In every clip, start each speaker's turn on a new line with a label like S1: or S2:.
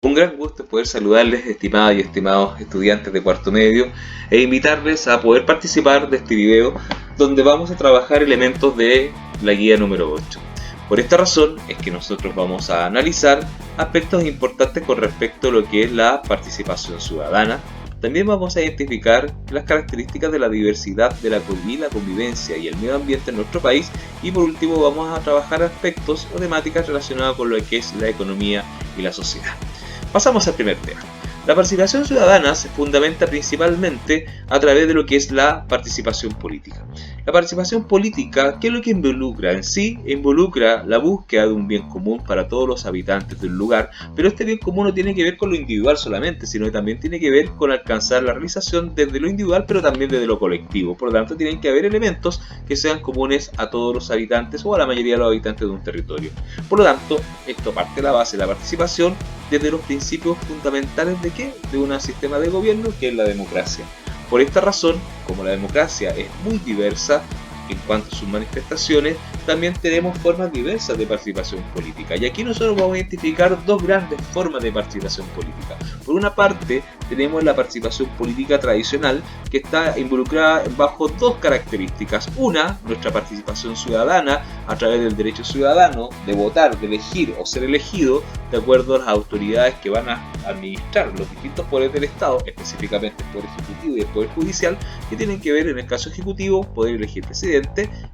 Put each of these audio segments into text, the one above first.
S1: Un gran gusto poder saludarles, estimadas y estimados estudiantes de cuarto medio, e invitarles a poder participar de este video donde vamos a trabajar elementos de la guía número 8. Por esta razón es que nosotros vamos a analizar aspectos importantes con respecto a lo que es la participación ciudadana. También vamos a identificar las características de la diversidad de la convivencia y el medio ambiente en nuestro país, y por último vamos a trabajar aspectos o temáticas relacionadas con lo que es la economía y la sociedad. Pasamos al primer tema. La participación ciudadana se fundamenta principalmente a través de lo que es la participación política. La participación política, ¿qué es lo que involucra? En sí, involucra la búsqueda de un bien común para todos los habitantes de un lugar, pero este bien común no tiene que ver con lo individual solamente, sino que también tiene que ver con alcanzar la realización desde lo individual, pero también desde lo colectivo. Por lo tanto, tienen que haber elementos que sean comunes a todos los habitantes o a la mayoría de los habitantes de un territorio. Por lo tanto, esto parte de la base de la participación desde los principios fundamentales de ¿qué? De un sistema de gobierno que es la democracia. Por esta razón, como la democracia es muy diversa en cuanto a sus manifestaciones, también tenemos formas diversas de participación política. Y aquí nosotros vamos a identificar dos grandes formas de participación política. Por una parte, tenemos la participación política tradicional, que está involucrada bajo dos características. Una, nuestra participación ciudadana a través del derecho ciudadano de votar, de elegir o ser elegido de acuerdo a las autoridades que van a administrar los distintos poderes del Estado, específicamente el Poder Ejecutivo y el Poder Judicial, que tienen que ver en el caso ejecutivo, poder elegir presidente,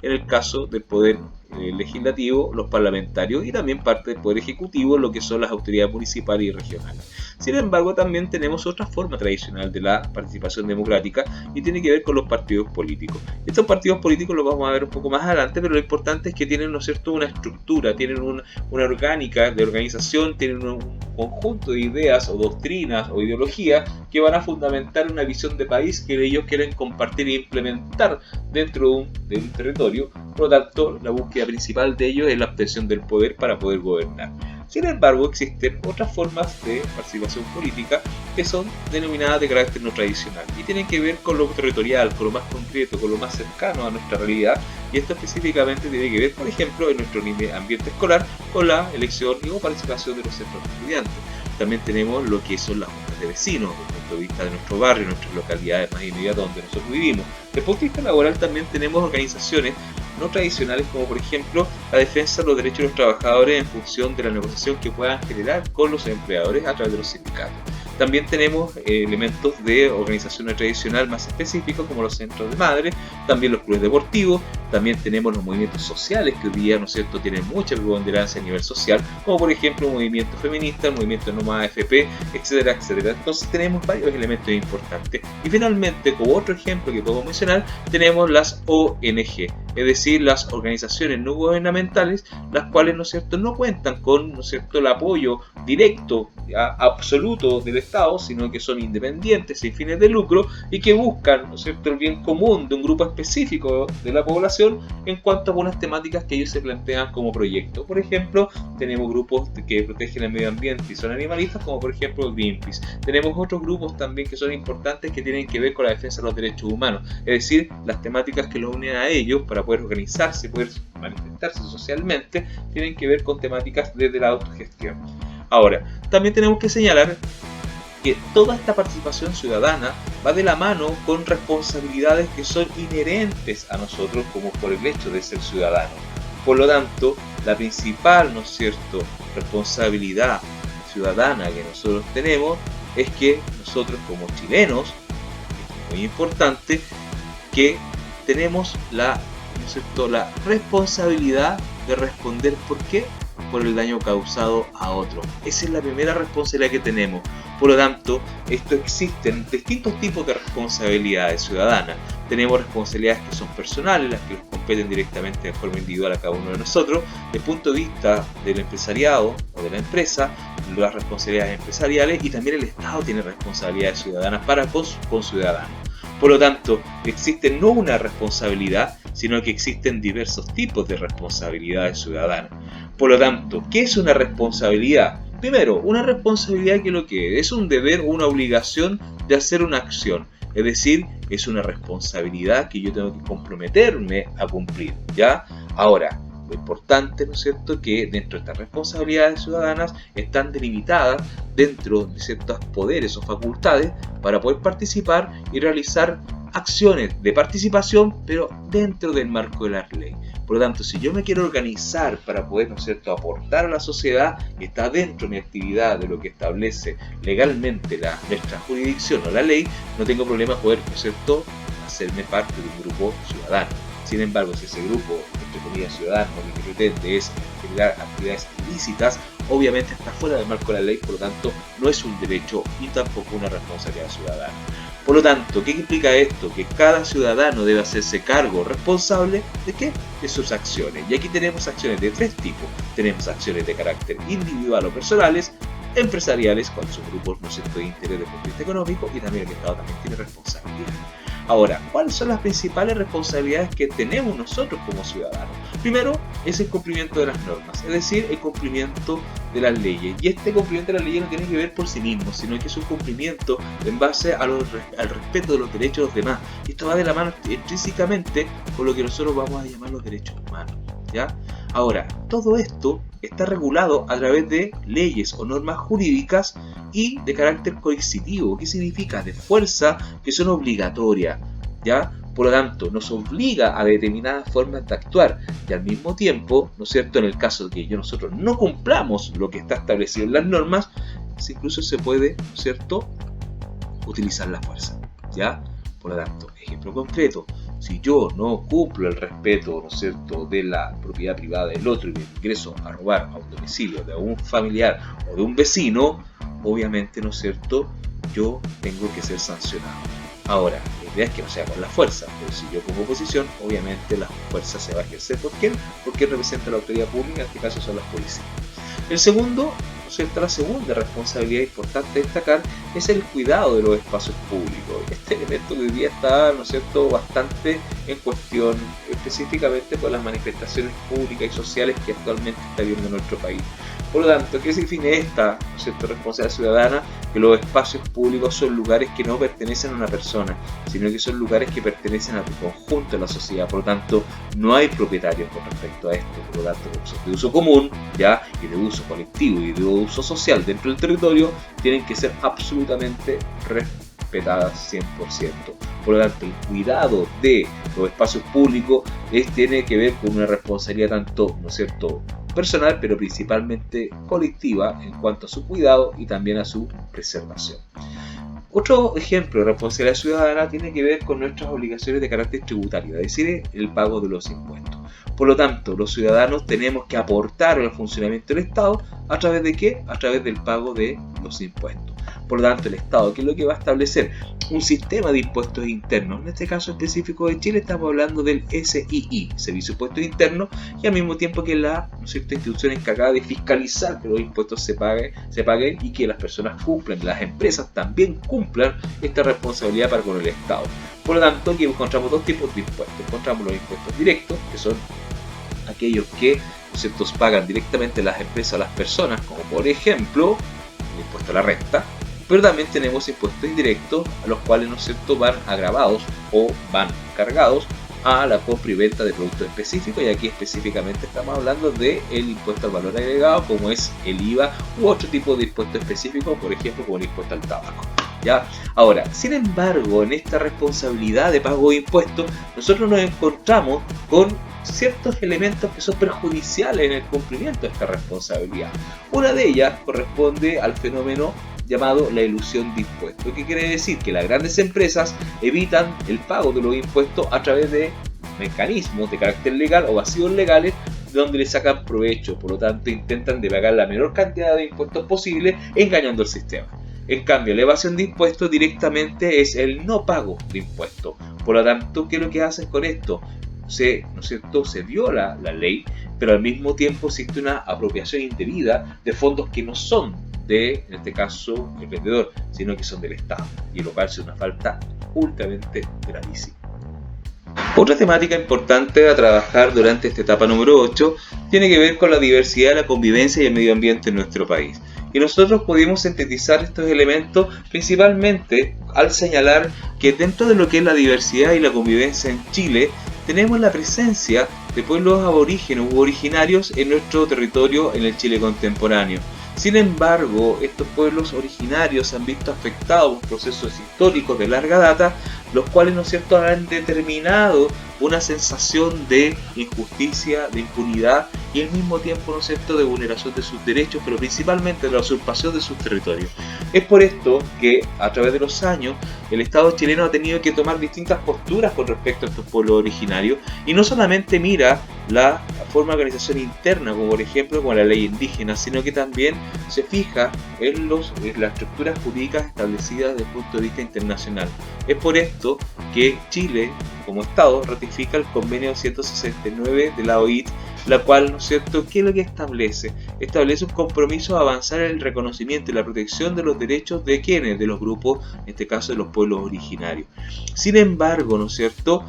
S1: en el caso del Poder legislativo, los parlamentarios, y también parte del Poder Ejecutivo, lo que son las autoridades municipales y regionales. Sin embargo, también tenemos otra forma tradicional de la participación democrática y tiene que ver con los partidos políticos. Estos partidos políticos los vamos a ver un poco más adelante, pero lo importante es que tienen, ¿no es cierto?, una estructura, tienen una orgánica de organización, tienen un conjunto de ideas o doctrinas o ideologías que van a fundamentar una visión de país que ellos quieren compartir e implementar dentro de un territorio. Por lo tanto, la búsqueda principal de ellos es la obtención del poder para poder gobernar. Sin embargo, existen otras formas de participación política que son denominadas de carácter no tradicional y tienen que ver con lo territorial, con lo más concreto, con lo más cercano a nuestra realidad, y esto específicamente tiene que ver, por ejemplo, en nuestro ambiente escolar, con la elección o participación de los centros de estudiantes. También tenemos lo que son las juntas de vecinos, desde el punto de vista de nuestro barrio, nuestras localidades más inmediatas donde nosotros vivimos. Desde el punto de vista laboral también tenemos organizaciones no tradicionales, como por ejemplo la defensa de los derechos de los trabajadores en función de la negociación que puedan generar con los empleadores a través de los sindicatos. También tenemos elementos de organización tradicional más específicos como los centros de madre, también los clubes deportivos, también tenemos los movimientos sociales que hoy día, ¿no es cierto?, tienen mucha preponderancia a nivel social, como por ejemplo el movimiento feminista, el movimiento Nómada AFP, etcétera, etcétera. Entonces tenemos varios elementos importantes. Y finalmente, como otro ejemplo que podemos mencionar, tenemos las ONG, es decir, las organizaciones no gubernamentales, las cuales, ¿no es cierto?, no cuentan con, ¿no es cierto?, el apoyo directo, absoluto del Estado, sino que son independientes, sin fines de lucro, y que buscan, ¿no es cierto?, el bien común de un grupo específico de la población en cuanto a algunas temáticas que ellos se plantean como proyecto. Por ejemplo, tenemos grupos que protegen el medio ambiente y son animalistas, como por ejemplo Greenpeace. Tenemos otros grupos también que son importantes que tienen que ver con la defensa de los derechos humanos, es decir, las temáticas que los unen a ellos para poder organizarse, poder manifestarse socialmente, tienen que ver con temáticas desde la autogestión. Ahora, también tenemos que señalar que toda esta participación ciudadana va de la mano con responsabilidades que son inherentes a nosotros como por el hecho de ser ciudadanos. Por lo tanto, la principal, ¿no es cierto?, responsabilidad ciudadana que nosotros tenemos es que nosotros como chilenos, es muy importante, que tenemos la responsabilidad de responder por qué, por el daño causado a otro. Esa es la primera responsabilidad que tenemos. Por lo tanto, existen distintos tipos de responsabilidades ciudadanas. Tenemos responsabilidades que son personales, las que nos competen directamente de forma individual a cada uno de nosotros. Desde el punto de vista del empresariado o de la empresa, las responsabilidades empresariales, y también el Estado tiene responsabilidades ciudadanas para con ciudadanos. Por lo tanto, existe no una responsabilidad, sino que existen diversos tipos de responsabilidades ciudadanas. Por lo tanto, ¿qué es una responsabilidad? Primero, una responsabilidad que lo que es un deber o una obligación de hacer una acción. Es decir, es una responsabilidad que yo tengo que comprometerme a cumplir, ¿ya? Ahora, lo importante, ¿no es cierto?, que dentro de estas responsabilidades ciudadanas están delimitadas dentro de ciertos poderes o facultades para poder participar y realizar acciones de participación, pero dentro del marco de la ley. Por lo tanto, si yo me quiero organizar para poder, ¿no es cierto?, aportar a la sociedad, que está dentro de mi actividad de lo que establece legalmente nuestra jurisdicción o la ley, no tengo problema poder, ¿no es cierto?, hacerme parte de un grupo ciudadano. Sin embargo, si ese grupo, entre comillas, ciudadano, lo que pretende es generar actividades ilícitas, obviamente está fuera del marco de la ley, por lo tanto, no es un derecho y tampoco una responsabilidad ciudadana. Por lo tanto, ¿qué implica esto? Que cada ciudadano debe hacerse cargo responsable ¿de qué? De sus acciones. Y aquí tenemos acciones de tres tipos. Tenemos acciones de carácter individual o personales, empresariales, cuando son grupos, ¿no es cierto?, de interés desde el punto de vista económico, y también el Estado también tiene responsabilidad. Ahora, ¿cuáles son las principales responsabilidades que tenemos nosotros como ciudadanos? Primero, es el cumplimiento de las normas, es decir, el cumplimiento de las leyes. Y este cumplimiento de las leyes no tiene que ver por sí mismo, sino que es un cumplimiento en base al respeto de los derechos de los demás. Y esto va de la mano intrínsecamente con lo que nosotros vamos a llamar los derechos humanos, ¿ya? Ahora, todo esto está regulado a través de leyes o normas jurídicas y de carácter coercitivo. ¿Qué significa? De fuerza, que son obligatorias, ¿ya? Por lo tanto, nos obliga a determinadas formas de actuar y al mismo tiempo, ¿no es cierto?, en el caso de que nosotros no cumplamos lo que está establecido en las normas, incluso se puede, ¿no es cierto?, utilizar la fuerza, ¿ya? Por lo tanto, ejemplo concreto, si yo no cumplo el respeto, ¿no es cierto?, de la propiedad privada del otro y me ingreso a robar a un domicilio de un familiar o de un vecino, obviamente, ¿no es cierto?, yo tengo que ser sancionado. Ahora, la idea es que no sea con la fuerza, pero si yo pongo oposición, obviamente la fuerza se va a ejercer. ¿Por qué? Porque representa la autoridad pública, en este caso son las policías. El segundo, ¿no es cierto?, la segunda responsabilidad importante destacar es el cuidado de los espacios públicos. Este elemento que hoy día está, ¿no es cierto?, bastante en cuestión, específicamente por las manifestaciones públicas y sociales que actualmente está viviendo nuestro país. Por lo tanto, ¿qué define esta, ¿no es cierto?, responsabilidad ciudadana? Que los espacios públicos son lugares que no pertenecen a una persona, sino que son lugares que pertenecen al conjunto de la sociedad. Por lo tanto, no hay propietarios con respecto a esto. Por lo tanto, como son de uso común, ¿ya?, y de uso colectivo y de uso social dentro del territorio, tienen que ser absolutamente respetadas 100%. Por lo tanto, el cuidado de los espacios públicos tiene que ver con una responsabilidad tanto, ¿no es cierto?, personal, pero principalmente colectiva en cuanto a su cuidado y también a su preservación. Otro ejemplo de responsabilidad ciudadana tiene que ver con nuestras obligaciones de carácter tributario, es decir, el pago de los impuestos. Por lo tanto, los ciudadanos tenemos que aportar al funcionamiento del Estado ¿a través de qué? A través del pago de los impuestos. Por lo tanto, el Estado, ¿qué es lo que va a establecer? Un sistema de impuestos internos. En este caso específico de Chile estamos hablando del SII, Servicio de Impuestos Internos, y al mismo tiempo que la, ¿no es cierto?, institución encargada de fiscalizar que los impuestos se paguen y que las personas cumplan, las empresas también cumplan esta responsabilidad para con el Estado. Por lo tanto, aquí encontramos dos tipos de impuestos. Encontramos los impuestos directos, que son aquellos que, ¿no es cierto?, pagan directamente las empresas a las personas, como por ejemplo el impuesto a la renta. Pero también tenemos impuestos indirectos, a los cuales, ¿no es cierto?, van agravados o van cargados a la compra y venta de productos específicos, y aquí específicamente estamos hablando del impuesto al valor agregado, como es el IVA u otro tipo de impuesto específico, por ejemplo, como el impuesto al tabaco, ¿ya? Ahora, sin embargo, en esta responsabilidad de pago de impuestos, nosotros nos encontramos con ciertos elementos que son perjudiciales en el cumplimiento de esta responsabilidad. Una de ellas corresponde al fenómeno llamado la elusión de impuestos, que quiere decir que las grandes empresas evitan el pago de los impuestos a través de mecanismos de carácter legal o vacíos legales donde le sacan provecho. Por lo tanto, intentan de pagar la menor cantidad de impuestos posible engañando el sistema. En cambio, la evasión de impuestos directamente es el no pago de impuestos. Por lo tanto, ¿qué es lo que hacen con esto? ¿No es cierto?, se viola la ley, pero al mismo tiempo existe una apropiación indebida de fondos que no son de, en este caso, el vendedor, sino que son del Estado, y lo cual es una falta ultramente gravísima. Otra temática importante a trabajar durante esta etapa número 8 tiene que ver con la diversidad, la convivencia y el medio ambiente en nuestro país. Y nosotros pudimos sintetizar estos elementos principalmente al señalar que dentro de lo que es la diversidad y la convivencia en Chile, tenemos la presencia de pueblos aborígenes u originarios en nuestro territorio en el Chile contemporáneo. Sin embargo, estos pueblos originarios se han visto afectados por procesos históricos de larga data, los cuales, ¿no es cierto?, han determinado una sensación de injusticia, de impunidad y al mismo tiempo, ¿no es cierto?, de vulneración de sus derechos, pero principalmente de la usurpación de sus territorios. Es por esto que a través de los años el Estado chileno ha tenido que tomar distintas posturas con respecto a estos pueblos originarios y no solamente mira la forma de organización interna, como por ejemplo con la ley indígena, sino que también se fija en las estructuras jurídicas establecidas desde el punto de vista internacional. Es por esto que Chile, como Estado, ratifica el convenio 169 de la OIT, la cual, ¿no es cierto?, ¿qué es lo que establece? Establece un compromiso a avanzar en el reconocimiento y la protección de los derechos de quienes, de los grupos, en este caso de los pueblos originarios. Sin embargo, ¿no es cierto?,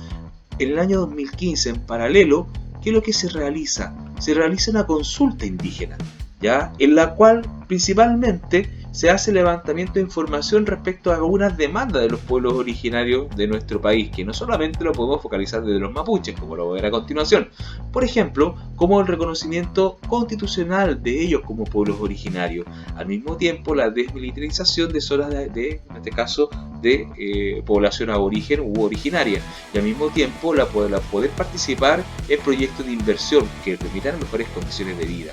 S1: en el año 2015, en paralelo, ¿qué es lo que se realiza? Se realiza una consulta indígena, ¿ya?, en la cual principalmente se hace levantamiento de información respecto a algunas demandas de los pueblos originarios de nuestro país, que no solamente lo podemos focalizar desde los mapuches, como lo voy a ver a continuación. Por ejemplo, como el reconocimiento constitucional de ellos como pueblos originarios. Al mismo tiempo, la desmilitarización de zonas en este caso, de población aborigen u originaria. Y al mismo tiempo, la poder participar en proyectos de inversión que permitan mejores condiciones de vida.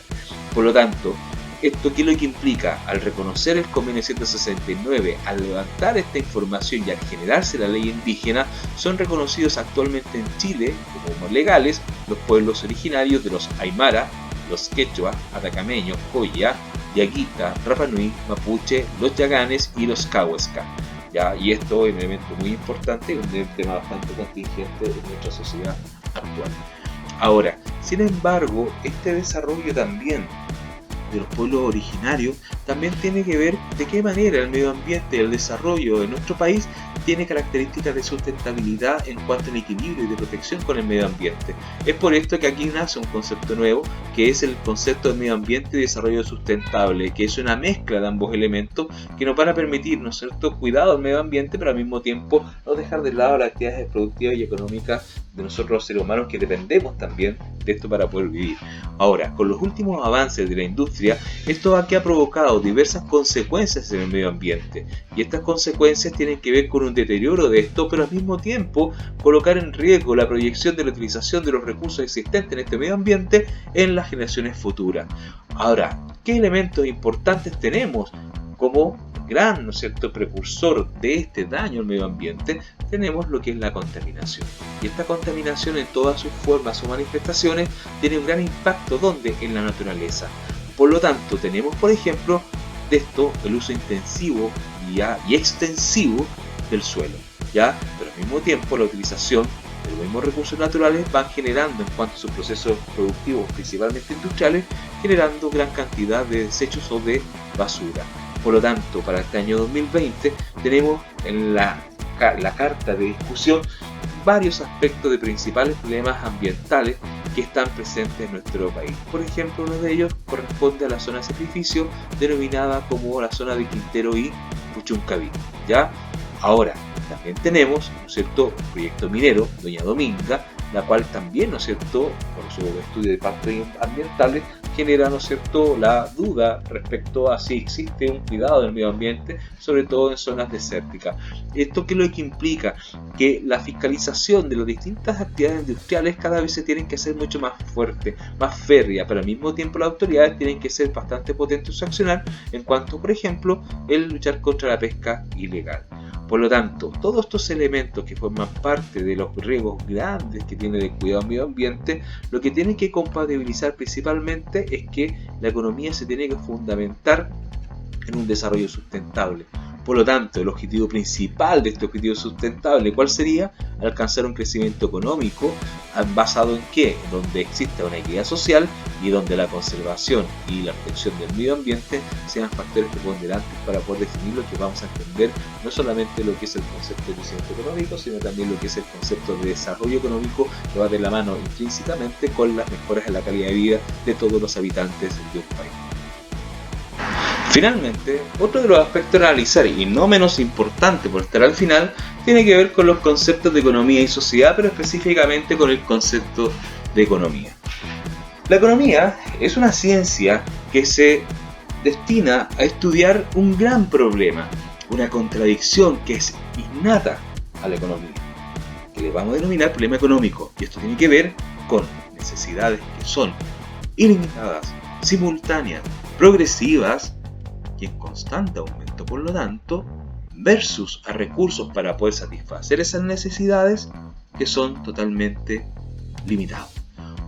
S1: Por lo tanto, ¿esto qué es lo que implica? Al reconocer el convenio 169, al levantar esta información y al generarse la ley indígena, son reconocidos actualmente en Chile como legales los pueblos originarios de los Aymara, los Quechua, Atacameños, Coya, Yaguita, Rapa Nui, Mapuche, los Yaganes y los Cahuesca. ¿Ya? Y esto es un elemento muy importante, un tema bastante contingente en nuestra sociedad actual. Ahora, sin embargo, este desarrollo también de los pueblos originarios también tiene que ver de qué manera el medio ambiente y el desarrollo de nuestro país tiene características de sustentabilidad en cuanto al equilibrio y de protección con el medio ambiente. Es por esto que aquí nace un concepto nuevo, que es el concepto de medio ambiente y desarrollo sustentable, que es una mezcla de ambos elementos que nos van a permitir, ¿no es cierto?, cuidado del medio ambiente, pero al mismo tiempo no dejar de lado las actividades productivas y económicas de nosotros los seres humanos, que dependemos también de esto para poder vivir. Ahora, con los últimos avances de la industria, esto aquí ha provocado diversas consecuencias en el medio ambiente, y estas consecuencias tienen que ver con un deterioro de esto, pero al mismo tiempo colocar en riesgo la proyección de la utilización de los recursos existentes en este medio ambiente en las generaciones futuras. Ahora, ¿qué elementos importantes tenemos como gran, ¿no es cierto?, precursor de este daño al medio ambiente? Tenemos lo que es la contaminación. Y esta contaminación en todas sus formas o manifestaciones tiene un gran impacto, ¿dónde? En la naturaleza. Por lo tanto, tenemos, por ejemplo, de esto el uso intensivo y extensivo del suelo, ¿ya? Pero al mismo tiempo la utilización de los mismos recursos naturales van generando, en cuanto a sus procesos productivos, principalmente industriales, generando gran cantidad de desechos o de basura. Por lo tanto, para este año 2020 tenemos en la carta de discusión varios aspectos de principales problemas ambientales que están presentes en nuestro país. Por ejemplo, uno de ellos corresponde a la zona de sacrificio, denominada como la zona de Quintero y Puchuncaví, ¿ya? Ahora, también tenemos, ¿no es cierto?, un proyecto minero, Doña Dominga, la cual también, ¿no es cierto?, por su estudio de impactos ambientales, genera, ¿no es cierto?, la duda respecto a si existe un cuidado del medio ambiente, sobre todo en zonas desérticas. ¿Esto qué es lo que implica? Que la fiscalización de las distintas actividades industriales cada vez se tienen que hacer mucho más fuerte, más férrea, pero al mismo tiempo las autoridades tienen que ser bastante potentes en su accionar en cuanto, por ejemplo, el luchar contra la pesca ilegal. Por lo tanto, todos estos elementos que forman parte de los riesgos grandes que tiene de cuidado del medio ambiente, lo que tienen que compatibilizar principalmente es que la economía se tiene que fundamentar en un desarrollo sustentable. Por lo tanto, el objetivo principal de este objetivo sustentable, ¿cuál sería? Alcanzar un crecimiento económico basado en qué? En donde exista una equidad social y donde la conservación y la protección del medio ambiente sean factores preponderantes para poder definir lo que vamos a entender, no solamente lo que es el concepto de crecimiento económico, sino también lo que es el concepto de desarrollo económico, que va de la mano intrínsecamente con las mejoras en la calidad de vida de todos los habitantes de un país. Finalmente, otro de los aspectos a analizar, y no menos importante por estar al final, tiene que ver con los conceptos de economía y sociedad, pero específicamente con el concepto de economía. La economía es una ciencia que se destina a estudiar un gran problema, una contradicción que es innata a la economía, que le vamos a denominar problema económico, y esto tiene que ver con necesidades que son ilimitadas, simultáneas, progresivas y en constante aumento, por lo tanto, versus a recursos para poder satisfacer esas necesidades que son totalmente limitados.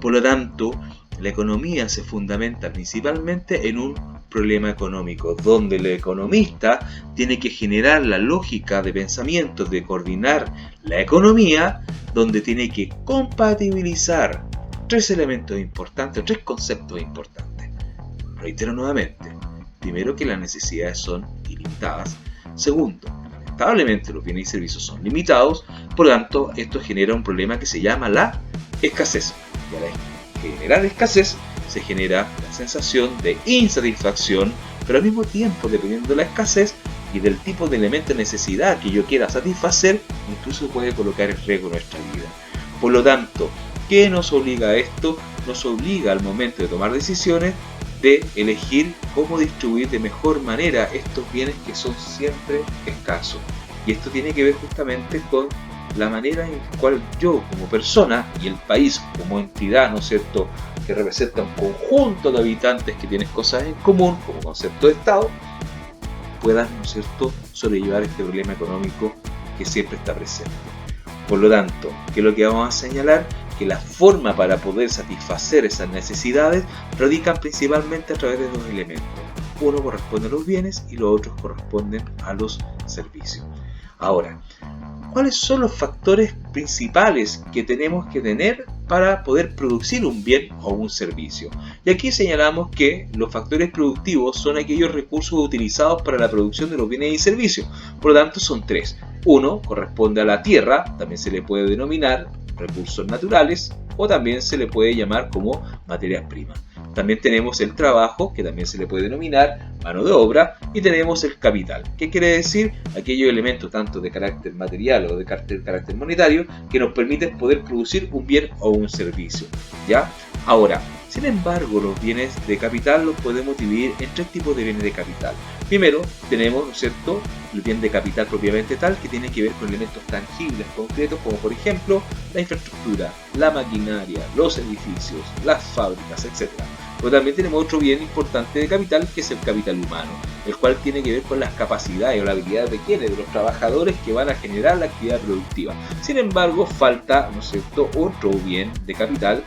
S1: Por lo tanto, la economía se fundamenta principalmente en un problema económico, donde el economista tiene que generar la lógica de pensamiento de coordinar la economía, donde tiene que compatibilizar tres elementos importantes, tres conceptos importantes. Reitero nuevamente, primero, que las necesidades son ilimitadas. Segundo, lamentablemente los bienes y servicios son limitados, por lo tanto esto genera un problema que se llama la escasez. Y al generar escasez se genera la sensación de insatisfacción, pero al mismo tiempo, dependiendo de la escasez y del tipo de elemento de necesidad que yo quiera satisfacer, incluso puede colocar en riesgo nuestra vida. Por lo tanto, ¿qué nos obliga a esto? Nos obliga al momento de tomar decisiones de elegir cómo distribuir de mejor manera estos bienes que son siempre escasos. Y esto tiene que ver justamente con la manera en la cual yo como persona y el país como entidad, ¿no es cierto?, que representa un conjunto de habitantes que tienen cosas en común como concepto de Estado, puedan, ¿no es cierto?, sobrellevar este problema económico que siempre está presente. Por lo tanto, ¿qué es lo que vamos a señalar? Que la forma para poder satisfacer esas necesidades radican principalmente a través de dos elementos. Uno corresponde a los bienes y los otros corresponden a los servicios. Ahora, ¿cuáles son los factores principales que tenemos que tener para poder producir un bien o un servicio? Y aquí señalamos que los factores productivos son aquellos recursos utilizados para la producción de los bienes y servicios. Por lo tanto, son tres. Uno corresponde a la tierra, también se le puede denominar recursos naturales, o también se le puede llamar como materias primas. También tenemos el trabajo, que también se le puede denominar mano de obra, y tenemos el capital. ¿Qué quiere decir? Aquellos elementos tanto de carácter material o de carácter monetario que nos permiten poder producir un bien o un servicio. ¿Ya? Ahora, sin embargo, los bienes de capital los podemos dividir en tres tipos de bienes de capital. Primero, tenemos, ¿no es cierto?, el bien de capital propiamente tal, que tiene que ver con elementos tangibles, concretos, como por ejemplo la infraestructura, la maquinaria, los edificios, las fábricas, etc. Pero también tenemos otro bien importante de capital, que es el capital humano, el cual tiene que ver con las capacidades o las habilidades de quienes, de los trabajadores que van a generar la actividad productiva. Sin embargo, falta, ¿no es cierto?, otro bien de capital,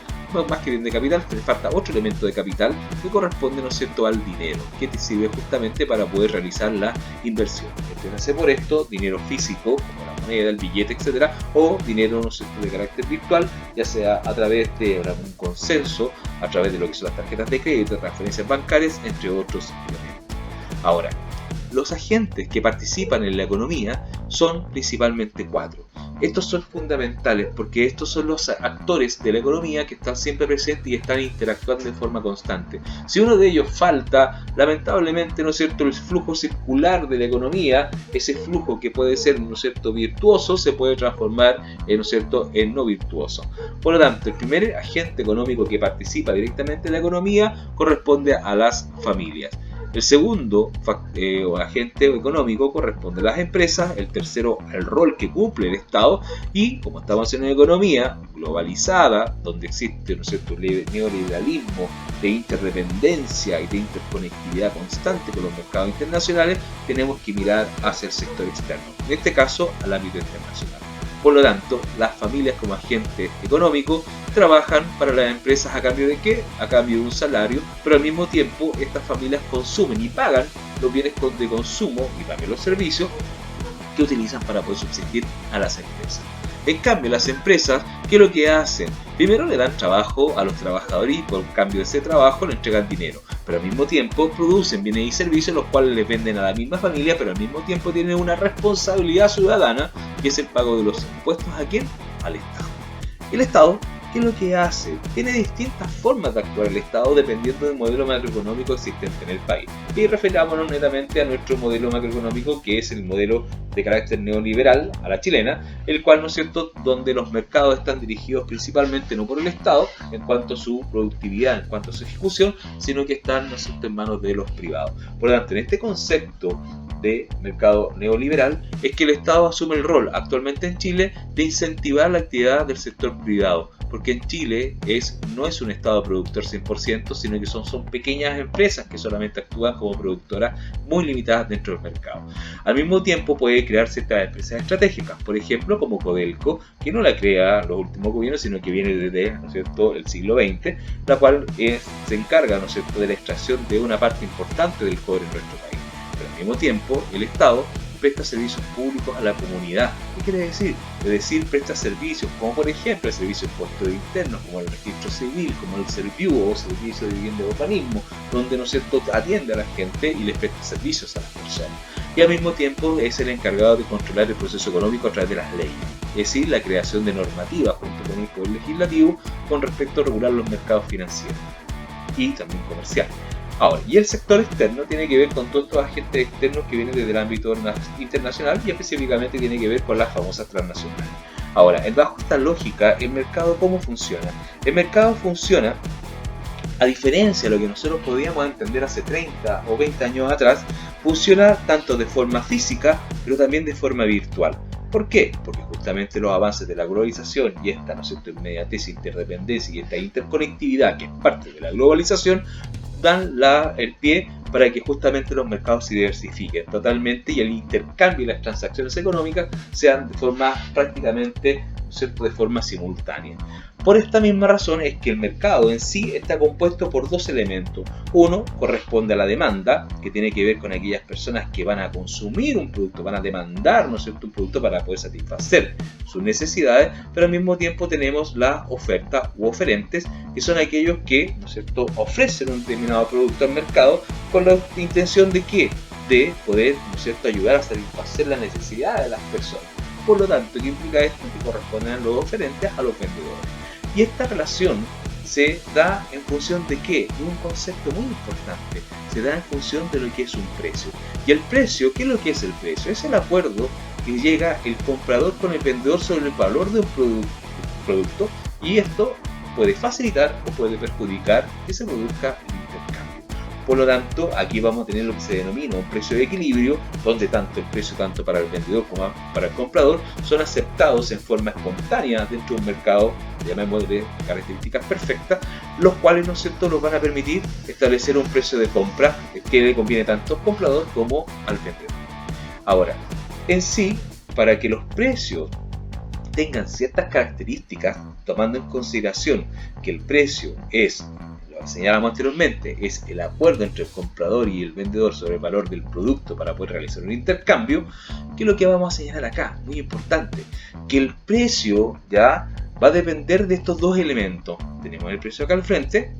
S1: más que bien de capital, le falta otro elemento de capital que corresponde, ¿no es cierto?, al dinero, que te sirve justamente para poder realizar la inversión. Entiéndase por esto dinero físico, como la moneda, el billete, etcétera, o dinero, ¿no es cierto?, de carácter virtual, ya sea a través de un consenso, a través de lo que son las tarjetas de crédito, transferencias bancarias, entre otros elementos. Ahora, los agentes que participan en la economía son principalmente cuatro. Estos son fundamentales porque estos son los actores de la economía que están siempre presentes y están interactuando de forma constante. Si uno de ellos falta, lamentablemente, ¿no es cierto?, el flujo circular de la economía, ese flujo que puede ser, ¿no es cierto?, virtuoso, se puede transformar, ¿no es cierto?, en no virtuoso. Por lo tanto, el primer agente económico que participa directamente en la economía corresponde a las familias. El segundo agente económico corresponde a las empresas, el tercero el rol que cumple el Estado, y como estamos en una economía globalizada, donde existe, ¿no es cierto?, un neoliberalismo de interdependencia y de interconectividad constante con los mercados internacionales, tenemos que mirar hacia el sector externo, en este caso al ámbito internacional. Por lo tanto, las familias como agentes económicos trabajan para las empresas ¿a cambio de qué? A cambio de un salario, pero al mismo tiempo estas familias consumen y pagan los bienes de consumo y también los servicios que utilizan para poder subsistir a las empresas. En cambio, las empresas, ¿qué es lo que hacen? Primero le dan trabajo a los trabajadores y por cambio de ese trabajo le entregan dinero, pero al mismo tiempo producen bienes y servicios los cuales les venden a la misma familia, pero al mismo tiempo tienen una responsabilidad ciudadana, que es el pago de los impuestos. ¿A quién? Al Estado. El Estado ¿Qué es lo que hace? Tiene distintas formas de actuar el Estado dependiendo del modelo macroeconómico existente en el país. Y refiriámonos netamente a nuestro modelo macroeconómico, que es el modelo de carácter neoliberal, a la chilena, el cual, ¿no es cierto?, donde los mercados están dirigidos principalmente no por el Estado en cuanto a su productividad, en cuanto a su ejecución, sino que están, ¿no es cierto?, en manos de los privados. Por lo tanto, en este concepto de mercado neoliberal es que el Estado asume el rol actualmente en Chile de incentivar la actividad del sector privado, porque en Chile no es un Estado productor 100%, sino que son pequeñas empresas que solamente actúan como productoras muy limitadas dentro del mercado. Al mismo tiempo puede crear ciertas empresas estratégicas, por ejemplo como Codelco, que no la crea los últimos gobiernos, sino que viene desde, ¿no es cierto?, el siglo XX, la cual se encarga, ¿no es cierto?, de la extracción de una parte importante del cobre en nuestro país. Pero al mismo tiempo, el Estado presta servicios públicos a la comunidad. ¿Qué quiere decir? Es decir, presta servicios como por ejemplo el servicio de impuestos internos, como el registro civil, como el SERVIU o servicio de vivienda y urbanismo, donde, ¿no es cierto?, atiende a la gente y les presta servicios a las personas. Y al mismo tiempo es el encargado de controlar el proceso económico a través de las leyes, es decir, la creación de normativas junto con el Poder Legislativo con respecto a regular los mercados financieros y también comerciales. Ahora, y el sector externo tiene que ver con todos estos agentes externos que vienen desde el ámbito internacional y específicamente tiene que ver con las famosas transnacionales. Ahora, bajo esta lógica, ¿el mercado cómo funciona? El mercado funciona, a diferencia de lo que nosotros podíamos entender hace 30 o 20 años atrás, funciona tanto de forma física, pero también de forma virtual. ¿Por qué? Porque justamente los avances de la globalización y esta, ¿no es cierto?, inmediatez, interdependencia y esta interconectividad que es parte de la globalización, dan el pie para que justamente los mercados se diversifiquen totalmente y el intercambio y las transacciones económicas sean de forma prácticamente, ¿no es cierto?, de forma simultánea. Por esta misma razón es que el mercado en sí está compuesto por dos elementos. Uno corresponde a la demanda, que tiene que ver con aquellas personas que van a consumir un producto, van a demandar, ¿no es cierto?, un producto para poder satisfacer sus necesidades, pero al mismo tiempo tenemos la oferta u oferentes, que son aquellos que, ¿no es cierto?, ofrecen un determinado producto al mercado con la intención de ¿qué? De poder, ¿no es cierto?, ayudar a satisfacer las necesidades de las personas. Por lo tanto, ¿qué implica esto? Que corresponden a los oferentes a los vendedores. Y esta relación se da en función de ¿qué? De un concepto muy importante. Se da en función de lo que es un precio. Y el precio, ¿qué es lo que es el precio? Es el acuerdo que llega el comprador con el vendedor sobre el valor de un producto, y esto puede facilitar o puede perjudicar que se produzca el intercambio. Por lo tanto, aquí vamos a tener lo que se denomina un precio de equilibrio, donde tanto el precio tanto para el vendedor como para el comprador son aceptados en forma espontánea dentro de un mercado, llamémosle de características perfectas, los cuales, ¿no es cierto?, nos van a permitir establecer un precio de compra que le conviene tanto al comprador como al vendedor. Ahora, en sí, para que los precios tengan ciertas características, tomando en consideración que el precio es, lo señalamos anteriormente, es el acuerdo entre el comprador y el vendedor sobre el valor del producto para poder realizar un intercambio, que es lo que vamos a señalar acá, muy importante, que el precio ya va a depender de estos dos elementos. Tenemos el precio acá al frente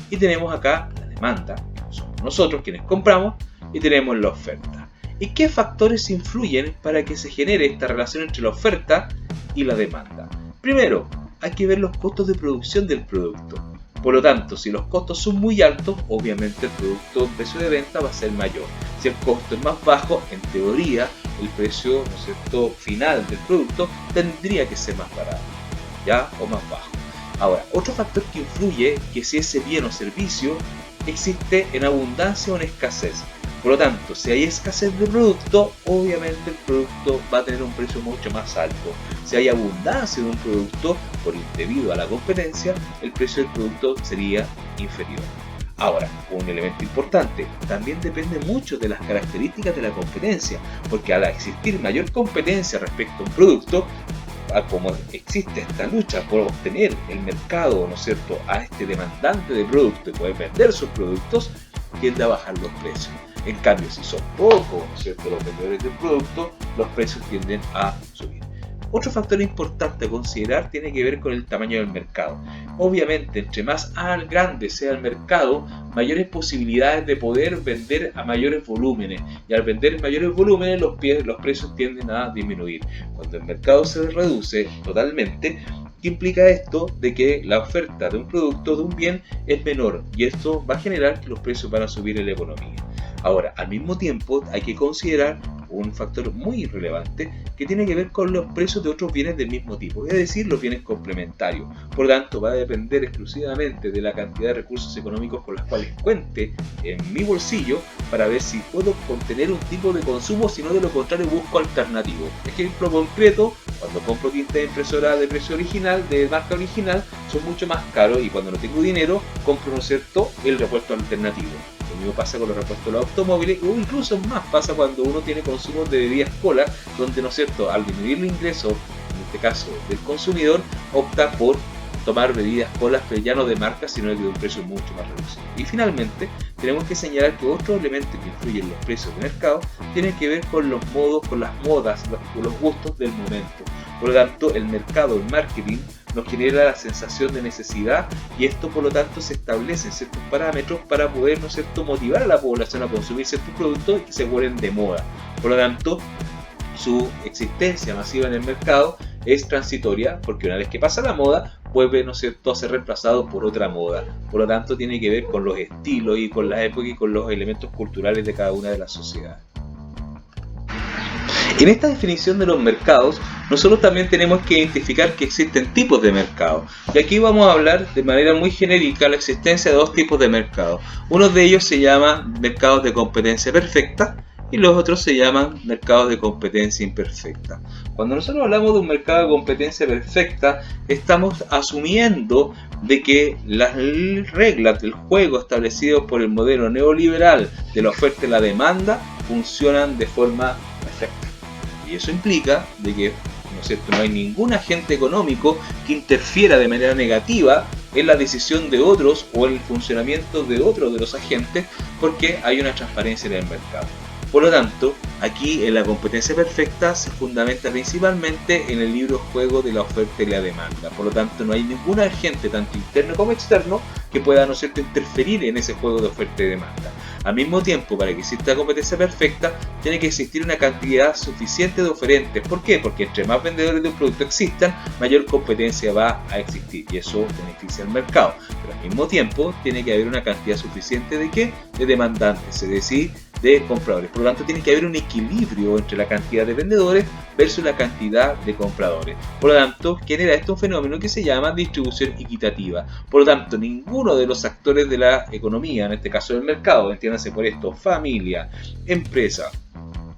S1: y tenemos acá la demanda, que somos nosotros quienes compramos, y tenemos la oferta. ¿Y qué factores influyen para que se genere esta relación entre la oferta y la demanda? Primero, hay que ver los costos de producción del producto. Por lo tanto, si los costos son muy altos, obviamente el precio de venta va a ser mayor. Si el costo es más bajo, en teoría, el precio, ¿no es cierto?, final del producto tendría que ser más barato, ¿ya? O más bajo. Ahora, otro factor que influye que si ese bien o servicio existe en abundancia o en escasez. Por lo tanto, si hay escasez de producto, obviamente el producto va a tener un precio mucho más alto. Si hay abundancia de un producto, debido a la competencia, el precio del producto sería inferior. Ahora, un elemento importante, también depende mucho de las características de la competencia, porque al existir mayor competencia respecto a un producto, como existe esta lucha por obtener el mercado, ¿no es cierto?, a este demandante de producto y poder vender sus productos, tiende a bajar los precios. En cambio, si son pocos, ¿no es cierto?, los vendedores del producto, los precios tienden a subir. Otro factor importante a considerar tiene que ver con el tamaño del mercado. Obviamente, entre más grande sea el mercado, mayores posibilidades de poder vender a mayores volúmenes. Y al vender mayores volúmenes, los precios tienden a disminuir. Cuando el mercado se reduce totalmente, ¿Qué implica esto? De que la oferta de un producto, de un bien, es menor y esto va a generar que los precios van a subir en la economía. Ahora, al mismo tiempo hay que considerar un factor muy relevante que tiene que ver con los precios de otros bienes del mismo tipo, es decir, los bienes complementarios. Por lo tanto, va a depender exclusivamente de la cantidad de recursos económicos con los cuales cuente en mi bolsillo para ver si puedo contener un tipo de consumo, si no de lo contrario busco alternativos. Ejemplo concreto, cuando compro tinta de impresora de precio original, de marca original, son mucho más caros y cuando no tengo dinero compro, ¿no es cierto?, el repuesto alternativo. Lo mismo pasa con los repuestos de los automóviles, o incluso más pasa cuando uno tiene consumo de bebidas cola, donde, ¿no es cierto?, al disminuir el ingreso, en este caso del consumidor, opta por tomar bebidas colas, pero ya no de marca, sino de un precio mucho más reducido. Y finalmente, tenemos que señalar que otro elemento que influye en los precios de mercado tiene que ver con los modos, con las modas, con los gustos del momento. Por lo tanto, el mercado, el marketing, nos genera la sensación de necesidad y esto, por lo tanto, se establecen ciertos parámetros para poder, ¿no es cierto?, motivar a la población a consumir ciertos productos y que se vuelven de moda. Por lo tanto, su existencia masiva en el mercado es transitoria porque una vez que pasa la moda vuelve, ¿no es cierto?, a ser reemplazado por otra moda. Por lo tanto, tiene que ver con los estilos y con la época y con los elementos culturales de cada una de las sociedades. En esta definición de los mercados, nosotros también tenemos que identificar que existen tipos de mercado. Y aquí vamos a hablar de manera muy genérica la existencia de dos tipos de mercados. Uno de ellos se llama mercados de competencia perfecta y los otros se llaman mercados de competencia imperfecta. Cuando nosotros hablamos de un mercado de competencia perfecta, estamos asumiendo de que las reglas del juego establecidas por el modelo neoliberal de la oferta y la demanda funcionan de forma perfecta. Y eso implica de que, ¿no es cierto?, no hay ningún agente económico que interfiera de manera negativa en la decisión de otros o en el funcionamiento de otros de los agentes, porque hay una transparencia en el mercado. Por lo tanto, aquí en la competencia perfecta se fundamenta principalmente en el libre juego de la oferta y la demanda. Por lo tanto, no hay ningún agente, tanto interno como externo, que pueda, ¿no es cierto?, interferir en ese juego de oferta y demanda. Al mismo tiempo, para que exista competencia perfecta, tiene que existir una cantidad suficiente de oferentes. ¿Por qué? Porque entre más vendedores de un producto existan, mayor competencia va a existir y eso beneficia al mercado. Pero al mismo tiempo, tiene que haber una cantidad suficiente de ¿qué? De demandantes, es decir, de compradores. Por lo tanto, tiene que haber un equilibrio entre la cantidad de vendedores versus la cantidad de compradores. Por lo tanto, genera esto un fenómeno que se llama distribución equitativa. Por lo tanto, ninguno de los actores de la economía, en este caso del mercado, entiéndase por esto, familia, empresa,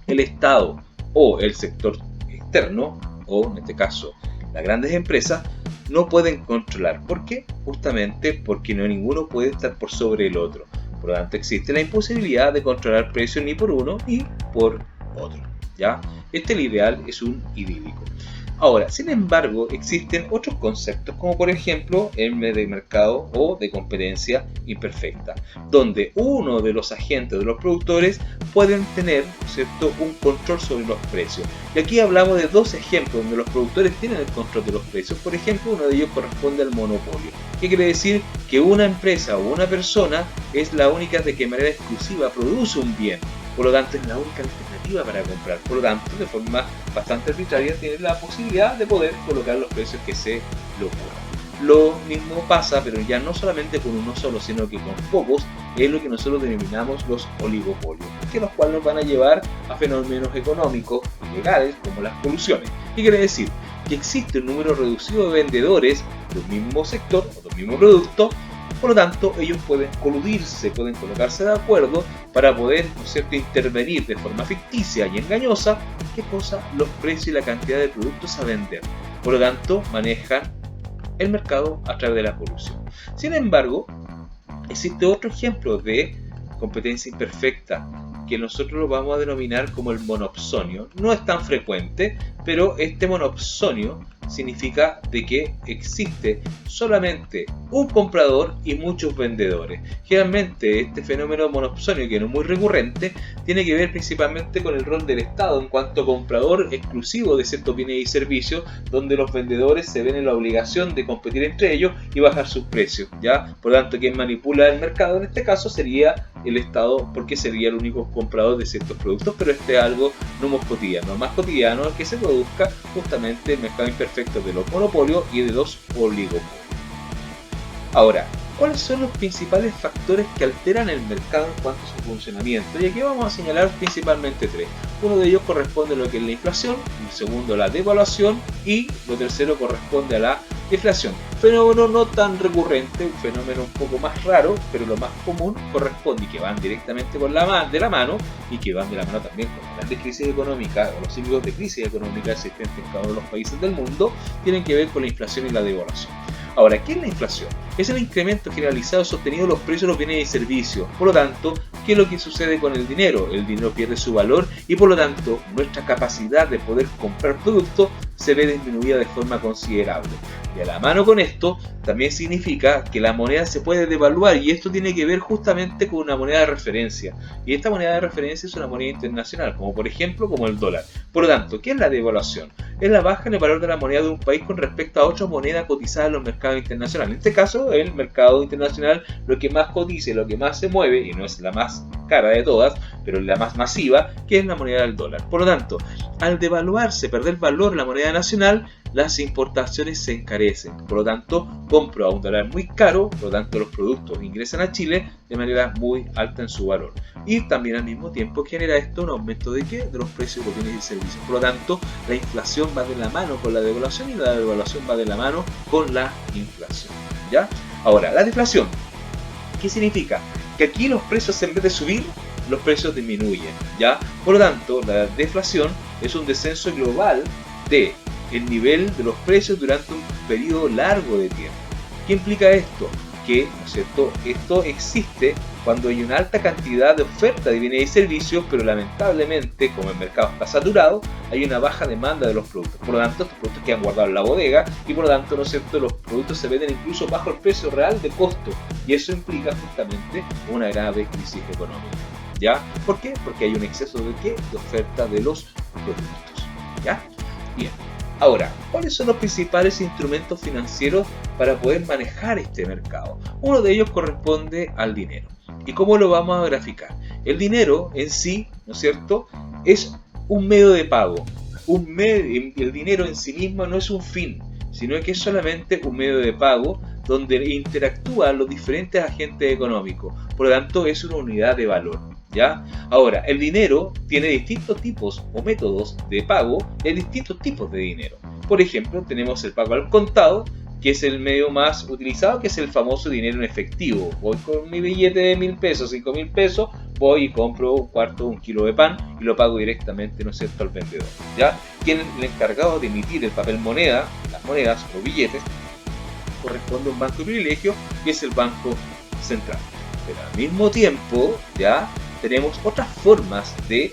S1: el Estado o el sector externo, o en este caso las grandes empresas, no pueden controlar. ¿Por qué? Justamente porque no ninguno puede estar por sobre el otro. Por lo tanto, existe la imposibilidad de controlar precios ni por uno ni por otro, ¿ya? El ideal es un idílico. Ahora, sin embargo, existen otros conceptos, como por ejemplo el de mercado o de competencia imperfecta, donde uno de los agentes de los productores pueden tener, ¿cierto?, un control sobre los precios. Y aquí hablamos de dos ejemplos donde los productores tienen el control de los precios. Por ejemplo, uno de ellos corresponde al monopolio. ¿Qué quiere decir? Que una empresa o una persona es la única de que de manera exclusiva produce un bien. Por lo tanto, es la única alternativa para comprar. Por lo tanto, de forma bastante arbitraria, tiene la posibilidad de poder colocar los precios que se le ocurran. Lo mismo pasa, pero ya no solamente con uno solo, sino que con pocos, es lo que nosotros denominamos los oligopolios, que los cuales nos van a llevar a fenómenos económicos legales como las colusiones. ¿Qué quiere decir? Que existe un número reducido de vendedores de un mismo sector o de un mismo producto. Por lo tanto, ellos pueden coludirse, pueden colocarse de acuerdo para poder, ¿no es cierto?, intervenir de forma ficticia y engañosa, ¿qué cosa? Los precios y la cantidad de productos a vender. Por lo tanto, manejan el mercado a través de la colusión. Sin embargo, existe otro ejemplo de competencia imperfecta que nosotros lo vamos a denominar como el monopsonio. No es tan frecuente, pero este monopsonio significa de que existe solamente un comprador y muchos vendedores. Generalmente este fenómeno monopsonio, que no es muy recurrente, tiene que ver principalmente con el rol del Estado en cuanto a comprador exclusivo de ciertos bienes y servicios, donde los vendedores se ven en la obligación de competir entre ellos y bajar sus precios, ¿ya? Por lo tanto, quien manipula el mercado en este caso sería el Estado, porque sería el único comprador de ciertos productos, pero este es algo no más cotidiano. Lo más cotidiano es que se produzca justamente el mercado imperfecto, efectos de los monopolios y de los oligopolios. Ahora, ¿cuáles son los principales factores que alteran el mercado en cuanto a su funcionamiento? Y aquí vamos a señalar principalmente tres. Uno de ellos corresponde a lo que es la inflación, el segundo la devaluación y lo tercero corresponde a la deflación. Fenómeno no tan recurrente, un fenómeno un poco más raro, pero lo más común corresponde y que van directamente de la mano y que van de la mano también con las grandes crisis económicas o los ciclos de crisis económica existentes en cada uno de los países del mundo, tienen que ver con la inflación y la devaluación. Ahora, ¿qué es la inflación? Es el incremento generalizado sostenido de los precios de los bienes y servicios. Por lo tanto, ¿qué es lo que sucede con el dinero? El dinero pierde su valor y por lo tanto nuestra capacidad de poder comprar productos se ve disminuida de forma considerable. Y a la mano con esto también significa que la moneda se puede devaluar y esto tiene que ver justamente con una moneda de referencia. Y esta moneda de referencia es una moneda internacional, como por ejemplo como el dólar. Por lo tanto, ¿qué es la devaluación? Es la baja en el valor de la moneda de un país con respecto a otra moneda cotizada en los mercados internacionales. En este caso, el mercado internacional lo que más cotiza y lo que más se mueve, y no es la más cara de todas, pero es la más masiva, que es la moneda del dólar. Por lo tanto, al devaluarse, perder valor la moneda nacional, las importaciones se encarecen. Por lo tanto, compro a un dólar muy caro, por lo tanto los productos ingresan a Chile de manera muy alta en su valor. Y también al mismo tiempo genera esto un aumento de ¿qué? De los precios de los bienes y servicios. Por lo tanto, la inflación va de la mano con la devaluación y la devaluación va de la mano con la inflación. ¿Ya? Ahora, la deflación. ¿Qué significa? Que aquí los precios en vez de subir, los precios disminuyen. ¿Ya? Por lo tanto, la deflación es un descenso global de el nivel de los precios durante un periodo largo de tiempo. ¿Qué implica esto? Que, ¿no es cierto?, esto existe cuando hay una alta cantidad de oferta de bienes y servicios, pero lamentablemente, como el mercado está saturado, hay una baja demanda de los productos. Por lo tanto, estos productos quedan guardados en la bodega y por lo tanto, ¿no es cierto?, los productos se venden incluso bajo el precio real de costo. Y eso implica justamente una grave crisis económica. ¿Ya? ¿Por qué? Porque hay un exceso de ¿qué? De oferta de los productos. ¿Ya? Bien. Ahora, ¿cuáles son los principales instrumentos financieros para poder manejar este mercado? Uno de ellos corresponde al dinero. ¿Y cómo lo vamos a graficar? El dinero en sí, ¿no es cierto?, es un medio de pago. El dinero en sí mismo no es un fin, sino que es solamente un medio de pago donde interactúan los diferentes agentes económicos. Por lo tanto, es una unidad de valor. ¿Ya? Ahora, el dinero tiene distintos tipos o métodos de pago en distintos tipos de dinero. Por ejemplo, tenemos el pago al contado, que es el medio más utilizado, que es el famoso dinero en efectivo. Voy con mi billete de 1.000 pesos, 5.000 pesos, voy y compro un cuarto, un kilo de pan y lo pago directamente, ¿no es cierto?, al vendedor. ¿Ya? Quien es el encargado de emitir el papel moneda, las monedas o billetes, corresponde a un banco de privilegio, que es el Banco Central. Pero al mismo tiempo, ¿ya?, tenemos otras formas de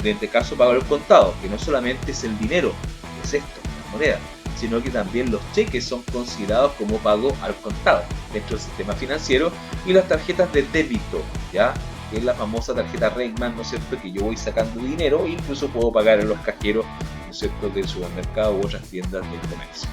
S1: este caso, pago al contado, que no solamente es el dinero, que es esto, la moneda, sino que también los cheques son considerados como pago al contado dentro del sistema financiero, y las tarjetas de débito, ¿ya?, que es la famosa tarjeta Reitman, ¿no es cierto?, que yo voy sacando dinero e incluso puedo pagar en los cajeros, ¿no es cierto?, del supermercado u otras tiendas del comercio.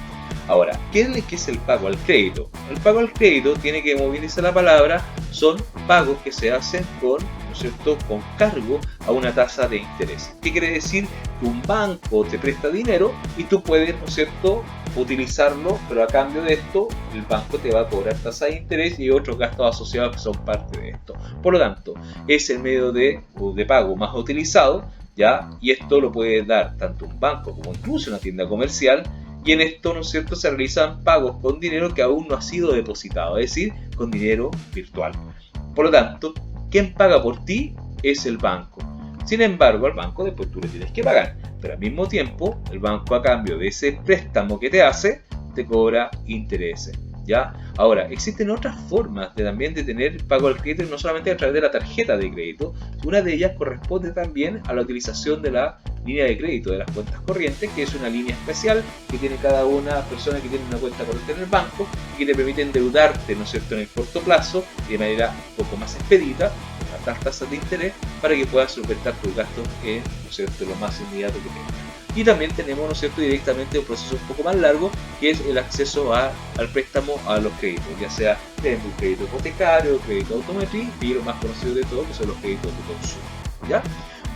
S1: Ahora, ¿qué es el pago al crédito? El pago al crédito tiene que, como bien dice la palabra, son pagos que se hacen con, ¿no es cierto?, con cargo a una tasa de interés. ¿Qué quiere decir? Que un banco te presta dinero y tú puedes, ¿no es cierto?, utilizarlo, pero a cambio de esto, el banco te va a cobrar tasa de interés y otros gastos asociados que son parte de esto. Por lo tanto, es el medio de pago más utilizado, ¿ya? Y esto lo puede dar tanto un banco como incluso una tienda comercial. Y en esto, ¿no es cierto?, se realizan pagos con dinero que aún no ha sido depositado, es decir, con dinero virtual. Por lo tanto, quien paga por ti es el banco. Sin embargo, al banco después tú le tienes que pagar, pero al mismo tiempo, el banco a cambio de ese préstamo que te hace, te cobra intereses. ¿Ya? Ahora, existen otras formas también de tener pago al crédito, no solamente a través de la tarjeta de crédito. Una de ellas corresponde también a la utilización de la línea de crédito de las cuentas corrientes, que es una línea especial que tiene cada una persona que tiene una cuenta corriente en el banco y que te permite endeudarte, ¿no es cierto?, en el corto plazo de manera un poco más expedita, a altas tasas de interés, para que puedas solventar tus gastos en, ¿no es cierto?, lo más inmediato que tengas. Y también tenemos, ¿no es cierto?, directamente un proceso un poco más largo, que es el acceso al préstamo a los créditos, ya sea un crédito hipotecario, crédito automotriz y lo más conocido de todo, que son los créditos de consumo. ¿Ya?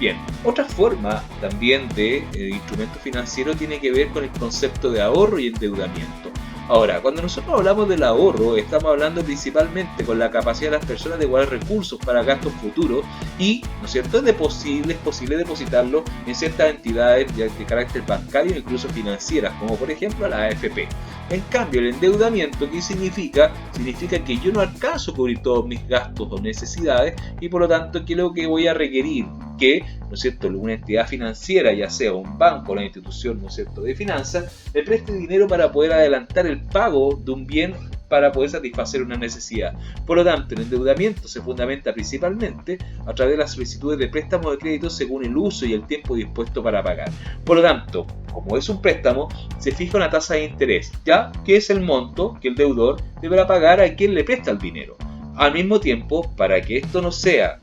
S1: Bien, otra forma también de instrumento financiero tiene que ver con el concepto de ahorro y endeudamiento. Ahora, cuando nosotros hablamos del ahorro, estamos hablando principalmente con la capacidad de las personas de guardar recursos para gastos futuros y, ¿no es cierto?, es posible depositarlo en ciertas entidades de carácter bancario e incluso financieras, como por ejemplo la AFP. En cambio, el endeudamiento, ¿qué significa? Significa que yo no alcanzo a cubrir todos mis gastos o necesidades y por lo tanto, ¿qué es lo que voy a requerir? Que, ¿no es cierto?, una entidad financiera, ya sea un banco o una institución, ¿no es cierto?, de finanzas, me preste dinero para poder adelantar el pago de un bien para poder satisfacer una necesidad. Por lo tanto, el endeudamiento se fundamenta principalmente a través de las solicitudes de préstamos de crédito según el uso y el tiempo dispuesto para pagar. Por lo tanto, como es un préstamo, se fija una tasa de interés, ya que es el monto que el deudor deberá pagar a quien le presta el dinero. Al mismo tiempo, para que esto no sea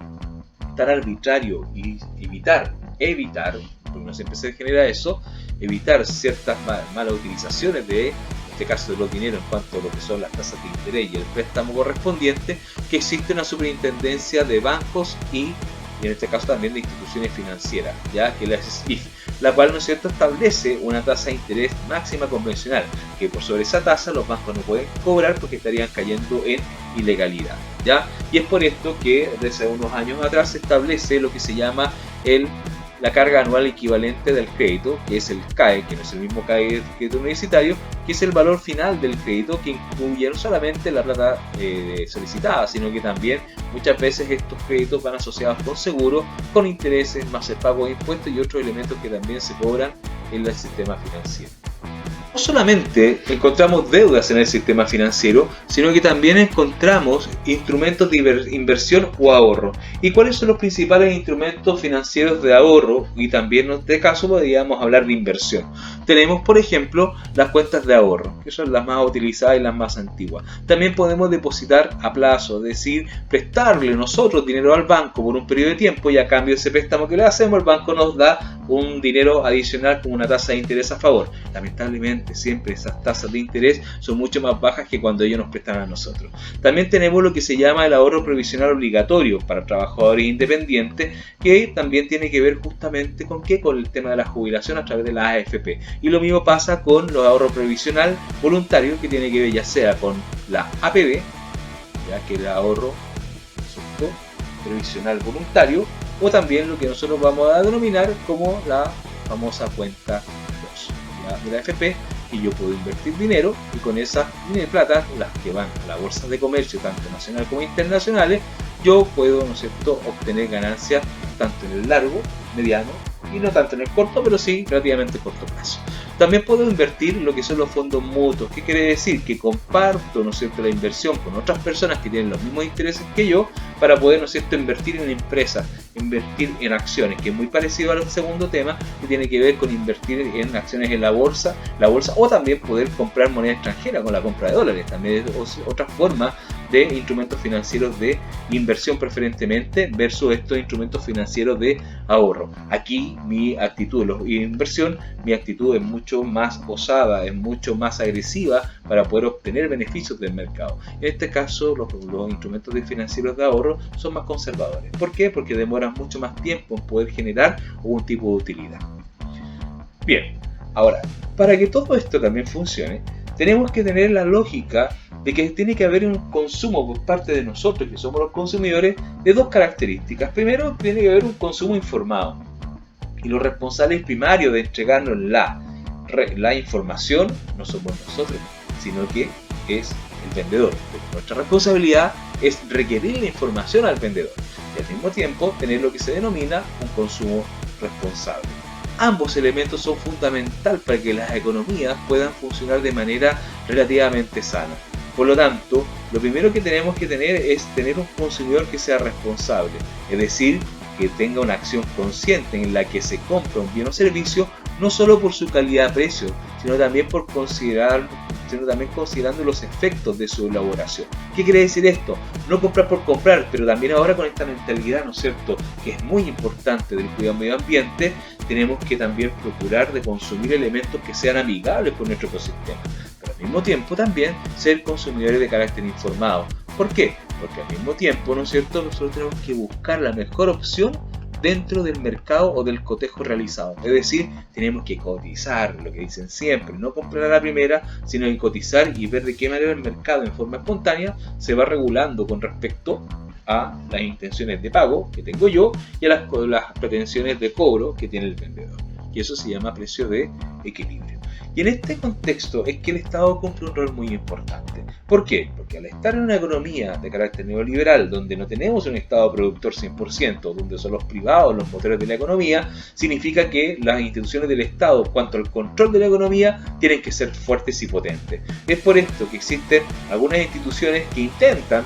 S1: tan arbitrario y evitar, porque no siempre se genera eso, evitar ciertas malas utilizaciones de este caso de los dineros en cuanto a lo que son las tasas de interés y el préstamo correspondiente, que existe una superintendencia de bancos y en este caso también de instituciones financieras, ya que la SIF, la cual, ¿no es cierto?, establece una tasa de interés máxima convencional, que por sobre esa tasa los bancos no pueden cobrar porque estarían cayendo en ilegalidad, ¿ya? Y es por esto que desde unos años atrás se establece lo que se llama la carga anual equivalente del crédito, que es el CAE, que no es el mismo CAE del crédito universitario, que es el valor final del crédito, que incluye no solamente la plata solicitada, sino que también muchas veces estos créditos van asociados con seguros, con intereses, más el pago de impuestos y otros elementos que también se cobran en el sistema financiero. No solamente encontramos deudas en el sistema financiero, sino que también encontramos instrumentos de inversión o ahorro. ¿Y cuáles son los principales instrumentos financieros de ahorro? Y también en este caso podríamos hablar de inversión. Tenemos, por ejemplo, las cuentas de ahorro, que son las más utilizadas y las más antiguas. También podemos depositar a plazo, es decir, prestarle nosotros dinero al banco por un periodo de tiempo y a cambio de ese préstamo que le hacemos, el banco nos da un dinero adicional como una tasa de interés a favor. Lamentablemente, siempre esas tasas de interés son mucho más bajas que cuando ellos nos prestan a nosotros. También tenemos lo que se llama el ahorro previsional obligatorio para trabajadores independientes, que también tiene que ver justamente con ¿qué? Con el tema de la jubilación a través de la AFP. Y lo mismo pasa con los ahorros previsional voluntario, que tiene que ver ya sea con la APB, ya que el ahorro previsional voluntario, o también lo que nosotros vamos a denominar como la famosa cuenta 2 de la AFP, y yo puedo invertir dinero y con esa plata, las que van a la bolsa de comercio tanto nacional como internacionales, yo puedo, ¿no es cierto?, obtener ganancias tanto en el largo, mediano y no tanto en el corto, pero sí relativamente corto plazo. También puedo invertir lo que son los fondos mutuos. ¿Qué quiere decir? Que comparto, ¿no es cierto?, la inversión con otras personas que tienen los mismos intereses que yo para poder, ¿no es cierto?, invertir en empresas, invertir en acciones, que es muy parecido al segundo tema, que tiene que ver con invertir en acciones en la bolsa o también poder comprar moneda extranjera con la compra de dólares. También es otra forma de instrumentos financieros de inversión preferentemente versus estos instrumentos financieros de ahorro. Aquí mi actitud de inversión, mi actitud es mucho más osada, es mucho más agresiva para poder obtener beneficios del mercado. En este caso los instrumentos financieros de ahorro son más conservadores. ¿Por qué? Porque demoran mucho más tiempo en poder generar algún tipo de utilidad. Bien, ahora, para que todo esto también funcione, tenemos que tener la lógica de que tiene que haber un consumo por parte de nosotros, que somos los consumidores, de dos características. Primero, tiene que haber un consumo informado. Y los responsables primarios de entregarnos la información no somos nosotros, sino que es el vendedor. Pero nuestra responsabilidad es requerir la información al vendedor y al mismo tiempo tener lo que se denomina un consumo responsable. Ambos elementos son fundamentales para que las economías puedan funcionar de manera relativamente sana. Por lo tanto, lo primero que tenemos que tener es tener un consumidor que sea responsable, es decir, que tenga una acción consciente en la que se compra un bien o servicio no solo por su calidad-precio, sino también considerando los efectos de su elaboración. ¿Qué quiere decir esto? No comprar por comprar, pero también ahora con esta mentalidad, ¿no es cierto?, que es muy importante del cuidado del medio ambiente, tenemos que también procurar de consumir elementos que sean amigables con nuestro ecosistema. Pero al mismo tiempo también ser consumidores de carácter informado. ¿Por qué? Porque al mismo tiempo, ¿no es cierto?, nosotros tenemos que buscar la mejor opción dentro del mercado o del cotejo realizado. Es decir, tenemos que cotizar, lo que dicen siempre, no comprar a la primera, sino que cotizar y ver de qué manera el mercado en forma espontánea se va regulando con respecto a las intenciones de pago que tengo yo y a las pretensiones de cobro que tiene el vendedor. Y eso se llama precio de equilibrio. Y en este contexto es que el Estado cumple un rol muy importante. ¿Por qué? Porque al estar en una economía de carácter neoliberal, donde no tenemos un Estado productor 100%, donde son los privados los motores de la economía, significa que las instituciones del Estado, cuanto al control de la economía, tienen que ser fuertes y potentes. Es por esto que existen algunas instituciones que intentan,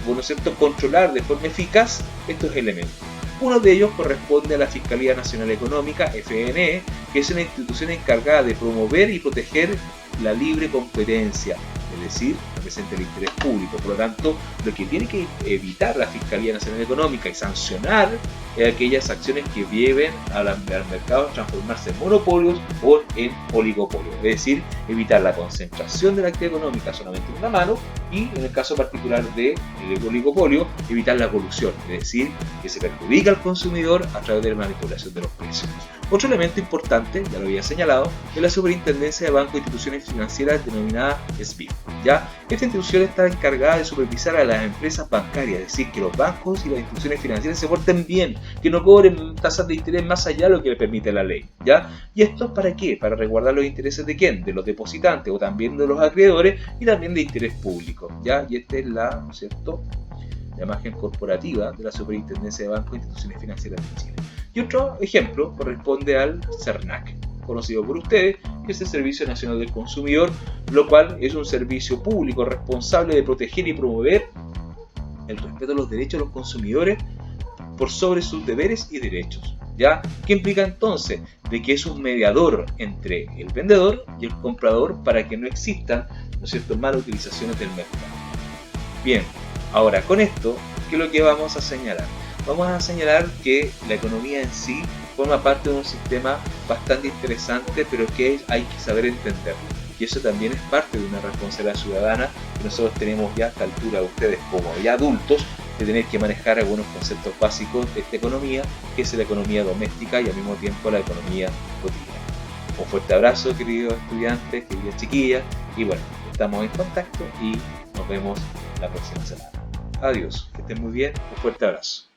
S1: ¿no es cierto?, controlar de forma eficaz estos elementos. Uno de ellos corresponde a la Fiscalía Nacional Económica, FNE, que es una institución encargada de promover y proteger la libre competencia, es decir, representa el interés público. Por lo tanto, lo que tiene que evitar la Fiscalía Nacional Económica y sancionar es aquellas acciones que lleven al mercado a transformarse en monopolios o en oligopolios, es decir, evitar la concentración de la actividad económica solamente en una mano y, en el caso particular del oligopolio, evitar la colusión, es decir, que se perjudica al consumidor a través de la manipulación de los precios. Otro elemento importante, ya lo había señalado, es la Superintendencia de Bancos e Instituciones Financieras denominada SBIF. ¿Ya? Esta institución está encargada de supervisar a las empresas bancarias, es decir, que los bancos y las instituciones financieras se porten bien, que no cobren tasas de interés más allá de lo que le permite la ley. ¿Ya? ¿Y esto para qué? Para resguardar los intereses de quién? De los depositantes o también de los acreedores y también de interés público. ¿Ya? Y esta es la, ¿no es cierto?, la imagen corporativa de la Superintendencia de Bancos e Instituciones Financieras de Chile. Y otro ejemplo corresponde al CERNAC, conocido por ustedes, que es el Servicio Nacional del Consumidor, lo cual es un servicio público responsable de proteger y promover el respeto a los derechos de los consumidores por sobre sus deberes y derechos. ¿Ya? ¿Qué implica entonces? De que es un mediador entre el vendedor y el comprador para que no existan, ¿no es cierto?, malas utilizaciones del mercado. Bien, ahora con esto, ¿qué es lo que vamos a señalar? Vamos a señalar que la economía en sí forma parte de un sistema bastante interesante, pero que hay que saber entenderlo. Y eso también es parte de una responsabilidad ciudadana que nosotros tenemos ya a esta altura, ustedes como ya adultos, de tener que manejar algunos conceptos básicos de esta economía, que es la economía doméstica y al mismo tiempo la economía cotidiana. Un fuerte abrazo, queridos estudiantes, queridas chiquillas, y bueno, estamos en contacto y nos vemos la próxima semana. Adiós, que estén muy bien, un fuerte abrazo.